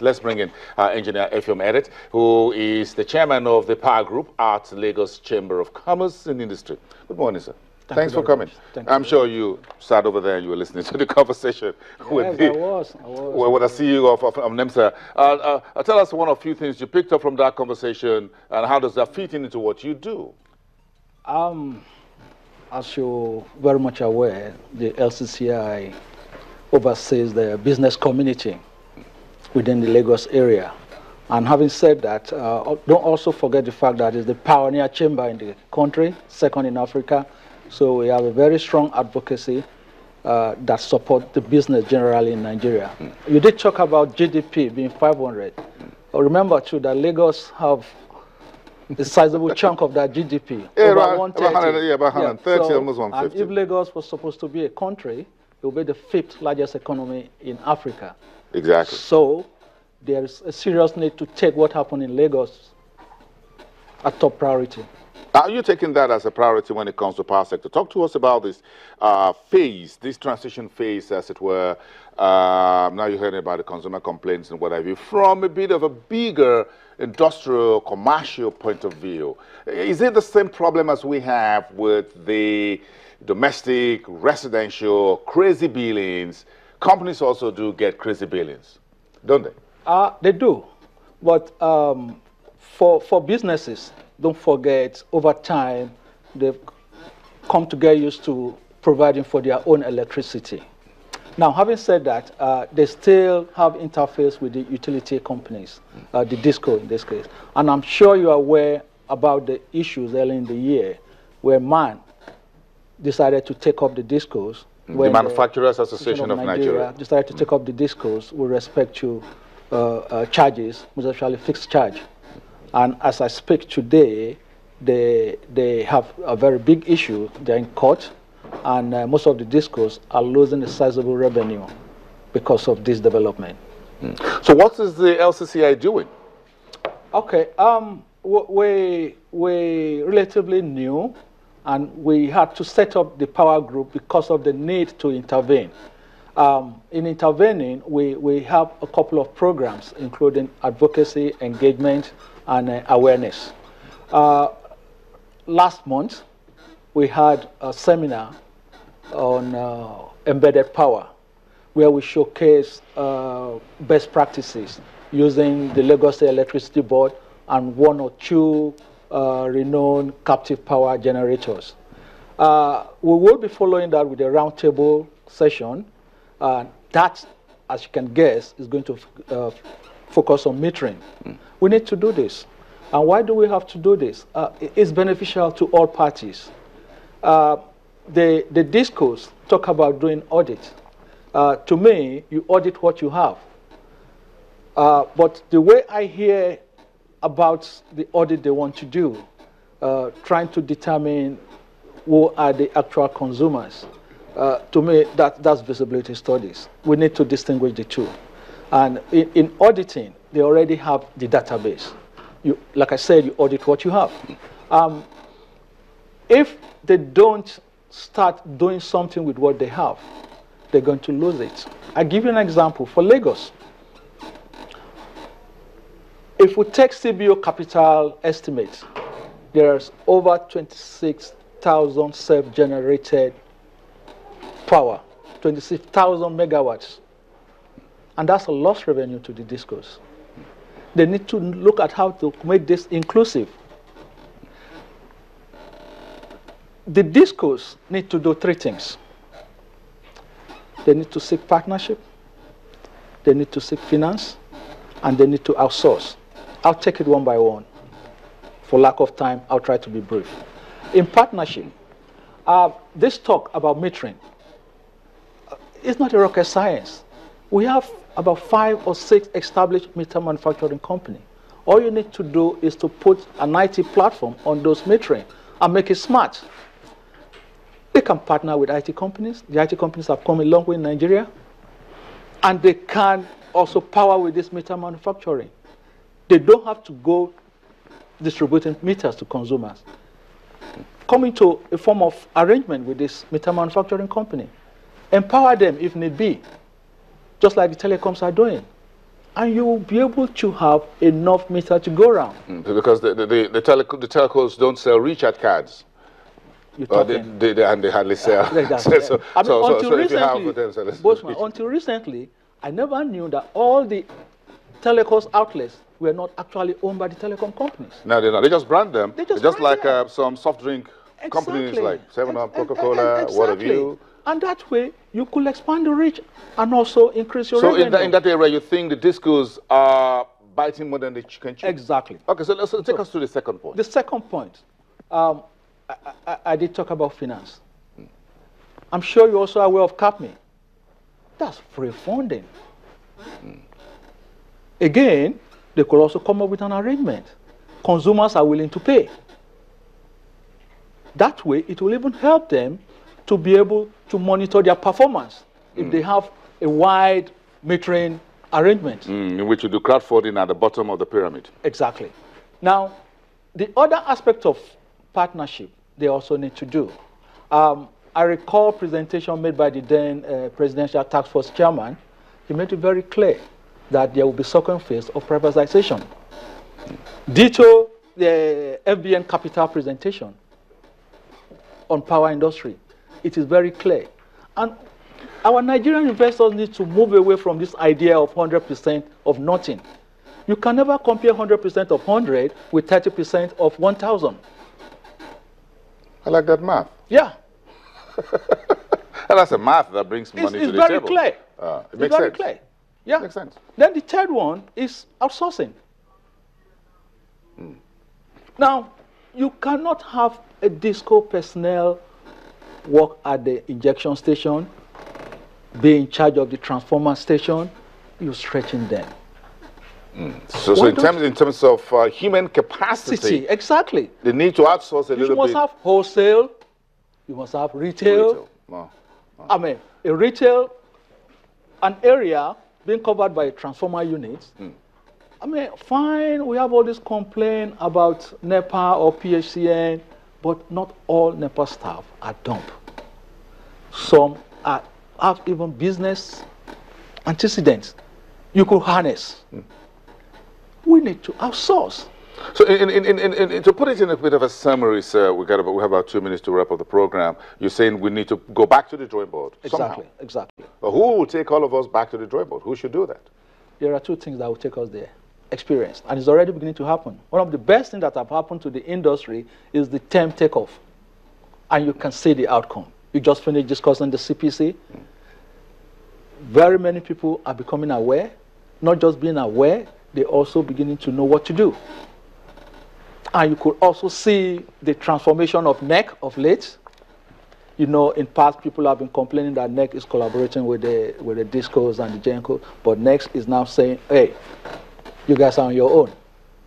Let's bring in Engineer Effium Edit, who is the chairman of the Power Group at Lagos Chamber of Commerce and Industry. Good morning, sir. Thanks for coming. I'm sure you sat over there and you were listening to the conversation with the with the CEO of NEMSA. Tell us one or few things you picked up from that conversation, and how does that fit into what you do? As you're very much aware, the LCCI oversees the business community within the Lagos area. And having said that, don't also forget the fact that it's the pioneer chamber in the country, second in Africa. So we have a very strong advocacy that supports the business generally in Nigeria. You did talk about GDP being 500. Remember too that Lagos have a sizable chunk of that GDP. Yeah, about 130. About 130, so, almost 150. And if Lagos was supposed to be a country, it will be the 5th largest economy in Africa. Exactly. So there is a serious need to take what happened in Lagos a top priority. Are you taking that as a priority when it comes to power sector? Talk to us about this phase, this transition phase, as it were. Now you heard about the consumer complaints and what have you, from a bit of a bigger industrial, commercial point of view. Is it the same problem as we have with the domestic, residential, crazy billings? Companies also do get crazy billings, don't they? They do. But for businesses, don't forget, over time, they've come to get used to providing for their own electricity. Now, having said that, they still have interface with the utility companies, the DISCO in this case. And I'm sure you're aware about the issues early in the year where MAN decided to take up the DISCOs. The Manufacturers Association of Nigeria decided to take up the DISCOs with respect to charges, most especially fixed charge. And as I speak today, they have a very big issue. They're in court, and most of the DISCOs are losing a sizable revenue because of this development. So what is the LCCI doing? Okay, we're relatively new, and we had to set up the power group because of the need to intervene. In intervening, we have a couple of programs, including advocacy, engagement, and awareness. Last month, we had a seminar on embedded power, where we showcase best practices using the Lagos State Electricity Board and 1 or 2 renowned captive power generators. We will be following that with a roundtable session. That, as you can guess, is going to focus on metering. We need to do this. And why do we have to do this? It's beneficial to all parties. The DISCOs talk about doing audit. To me, you audit what you have. But the way I hear about the audit they want to do, trying to determine who are the actual consumers, to me, that's visibility studies. We need to distinguish the two. And in auditing, they already have the database. Like I said, you audit what you have. If they don't start doing something with what they have, they're going to lose it. I'll give you an example. For Lagos, if we take CBO capital estimates, there's over 26,000 self-generated power, 26,000 megawatts. And that's a lost revenue to the DISCOs. They need to look at how to make this inclusive. The DISCOs need to do 3 things. They need to seek partnership, they need to seek finance, and they need to outsource. I'll take it one by one. For lack of time, I'll try to be brief. In partnership, this talk about metering, it's not a rocket science. We have about 5 or 6 established meter manufacturing companies. All you need to do is to put an IT platform on those metering and make it smart. They can partner with IT companies. The IT companies have come a long way in Nigeria. And they can also power with this meter manufacturing. They don't have to go distributing meters to consumers. Come into a form of arrangement with this meter manufacturing company. Empower them if need be, just like the telecoms are doing. and you will be able to have enough meter to go around. Because the telcos don't sell recharge cards. You're and they hardly sell. Until recently, I never knew that all the telecom outlets were not actually owned by the telecom companies. No, they're not. They just brand them. They just like them. Some soft drink companies like 7-Up, Coca-Cola, exactly. What Have You. And that way, you could expand the reach and also increase your revenue. So in that area, you think the discos are biting more than they can chew? Exactly. Okay, so let's take us to the second point. The second point, I did talk about finance. I'm sure you're also aware of CAPME. That's free funding. Again, they could also come up with an arrangement. Consumers are willing to pay. That way, it will even help them to be able to monitor their performance if they have a wide metering arrangement. In which you do crowdfunding at the bottom of the pyramid. Exactly. Now, the other aspect of partnership they also need to do. I recall a presentation made by the then Presidential Task Force Chairman. He made it very clear that there will be second phase of privatization. Ditto the FBN Capital presentation on power industry. It is very clear. And our Nigerian investors need to move away from this idea of 100% of nothing. You can never compare 100% of 100 with 30% of 1,000. I like that math. Yeah. And that's a math that brings money to the table. It's very clear. It makes sense. Clear. Yeah. Makes sense. Then the third one is outsourcing. Now, you cannot have a disco personnel work at the injection station, be in charge of the transformer station. You're stretching them. So in terms of human capacity, exactly. They need to outsource a little bit. You must have wholesale. You must have retail. I mean, a retail, an area being covered by transformer units. I mean, fine, we have all this complaint about NEPA or PHCN, but not all NEPA staff are dumb. Some have even business antecedents you could harness. We need to outsource. So to put it in a bit of a summary, sir, we have about 2 minutes to wrap up the program. You're saying we need to go back to the drawing board. Exactly, somehow. exactly. But who will take all of us back to the drawing board? Who should do that? There are two things that will take us there. Experience, and it's already beginning to happen. One of the best things that have happened to the industry is the term takeoff, and you can see the outcome. You just finished discussing the CPC. Very many people are becoming aware, not just being aware, they're also beginning to know what to do. And you could also see the transformation of NEC of late. You know, in past, people have been complaining that NEC is collaborating with the DISCOs and the GENCO, but NEC is now saying, hey, you guys are on your own.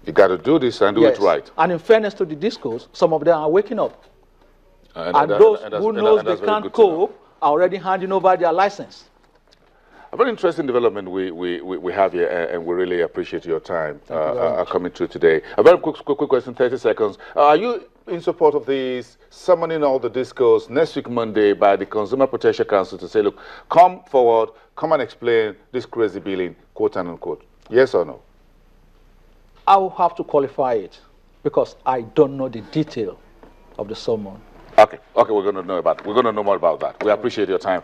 You got to do this and do it right. And in fairness to the DISCOs, some of them are waking up. And those who knows they can't cope are already handing over their license. A very interesting development we have here, and we really appreciate your time coming through today. A very quick question, 30 seconds. Are you in support of this summoning all the DISCOs next week Monday by the Consumer Protection Council to say, look, come forward, come and explain this crazy billing, quote and unquote? Yes or no? I will have to qualify it because I don't know the detail of the summon. Okay, we're going to know more about that. We appreciate your time.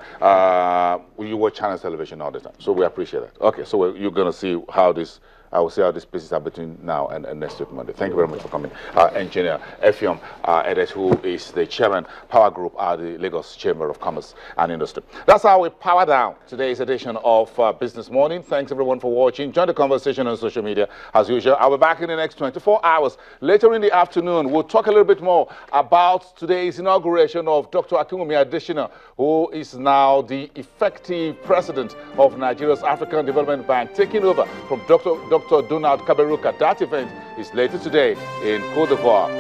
You watch Channels Television all the time, so we appreciate that. Okay, so you're going to see how this. I will see how these pieces are between now and next week Monday. Thank you very much for coming. Engineer Effiong Edet, who is the chairman, Power Group at the Lagos Chamber of Commerce and Industry. That's how we power down today's edition of Business Morning. Thanks everyone for watching. Join the conversation on social media as usual. I'll be back in the next 24 hours. Later in the afternoon, we'll talk a little bit more about today's inauguration of Dr. Akinwumi Adesina, who is now the effective president of Nigeria's African Development Bank, taking over from Dr. Donald Kaberuka. That event is later today in Côte d'Ivoire.